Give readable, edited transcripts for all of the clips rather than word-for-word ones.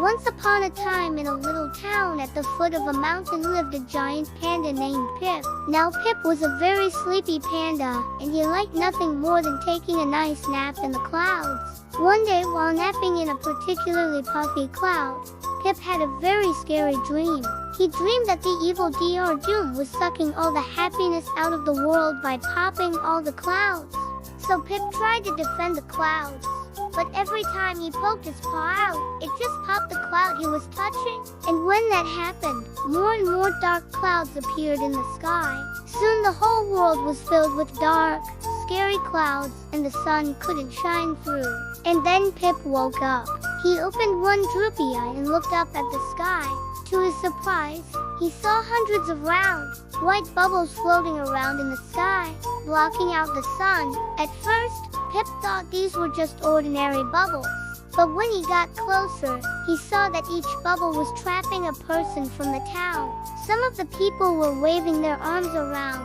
Once upon a time, in a little town at the foot of a mountain lived a giant panda named Pip. Now Pip was a very sleepy panda, and he liked nothing more than taking a nice nap in the clouds. One day, while napping in a particularly puffy cloud, Pip had a very scary dream. He dreamed that the evil Dr. Doom was sucking all the happiness out of the world by popping all the clouds. So Pip tried to defend the clouds, but every time he poked his paw out, it just popped the cloud he was touching. And when that happened, more and more dark clouds appeared in the sky. Soon the whole world was filled with dark, scary clouds, and the sun couldn't shine through. And then Pip woke up. He opened one droopy eye and looked up at the sky. To his surprise, he saw hundreds of round, white bubbles floating around in the sky, blocking out the sun. At first, Pip thought these were just ordinary bubbles. But when he got closer, he saw that each bubble was trapping a person from the town. Some of the people were waving their arms around,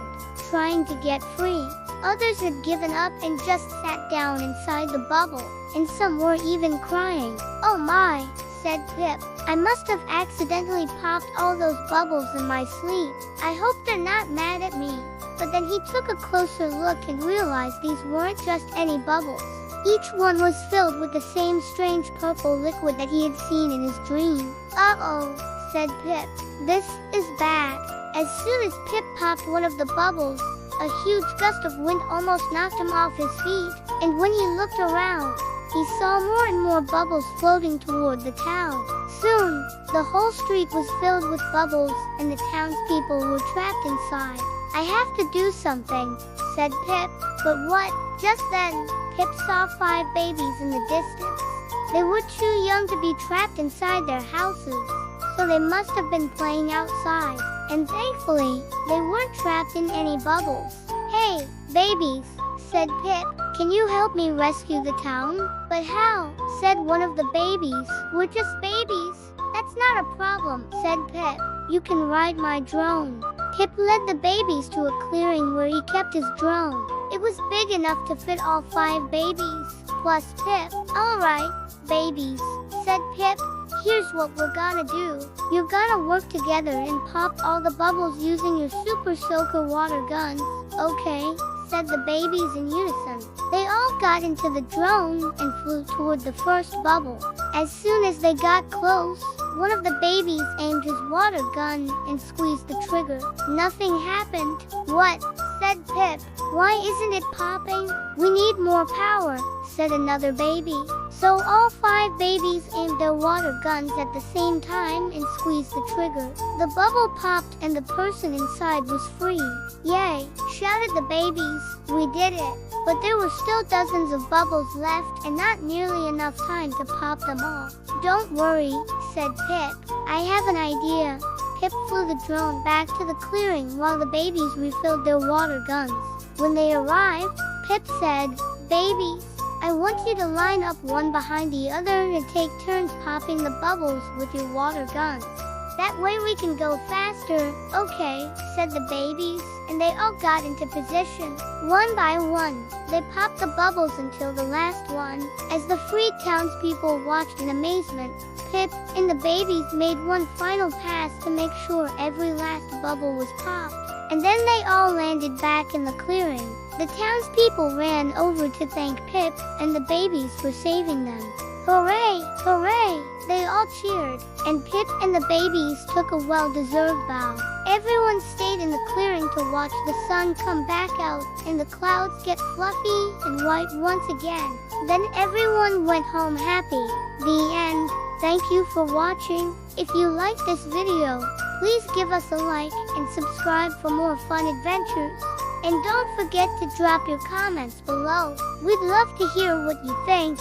trying to get free. Others had given up and just sat down inside the bubble, and some were even crying. "Oh my," said Pip. "I must have accidentally popped all those bubbles in my sleep. I hope they're not mad at me." But then he took a closer look and realized these weren't just any bubbles. Each one was filled with the same strange purple liquid that he had seen in his dream. "Uh-oh," said Pip. "This is bad." As soon as Pip popped one of the bubbles, a huge gust of wind almost knocked him off his feet, and when he looked around, he saw more and more bubbles floating toward the town. Soon, the whole street was filled with bubbles, and the townspeople were trapped inside. "I have to do something," said Pip. But what? Just then, Pip saw 5 babies in the distance. They were too young to be trapped inside their houses, so they must have been playing outside. And thankfully, they weren't trapped in any bubbles. "Hey, babies," said Pip, "can you help me rescue the town?" "But how?" said one of the babies. "We're just babies." "That's not a problem," said Pip. "You can ride my drone." Pip led the babies to a clearing where he kept his drone. It was big enough to fit all 5 babies, plus Pip. "All right, babies," said Pip. "Here's what we're gonna do. You're gonna work together and pop all the bubbles using your super soaker water guns." "Okay," said the babies in unison. They all got into the drone and flew toward the first bubble. As soon as they got close, one of the babies aimed his water gun and squeezed the trigger. Nothing happened. "What?" said Pip. "Why isn't it popping?" "We need more power," said another baby. So all 5 babies aimed their water guns at the same time and squeezed the trigger. The bubble popped and the person inside was free. "Yay!" shouted the babies. "We did it!" But there were still dozens of bubbles left and not nearly enough time to pop them all. "Don't worry," said Pip. "I have an idea." Pip flew the drone back to the clearing while the babies refilled their water guns. When they arrived, Pip said, "Babies, I want you to line up one behind the other and take turns popping the bubbles with your water guns. That way we can go faster." "Okay," said the babies, and they all got into position. One by one, they popped the bubbles until the last one. As the freed townspeople watched in amazement, Pip and the babies made one final pass to make sure every last bubble was popped. And then they all landed back in the clearing. The townspeople ran over to thank Pip and the babies for saving them. "Hooray! Hooray!" They all cheered, and Pip and the babies took a well-deserved bow. Everyone stayed in the clearing to watch the sun come back out and the clouds get fluffy and white once again. Then everyone went home happy. The end. Thank you for watching. If you liked this video, please give us a like and subscribe for more fun adventures. And don't forget to drop your comments below. We'd love to hear what you think.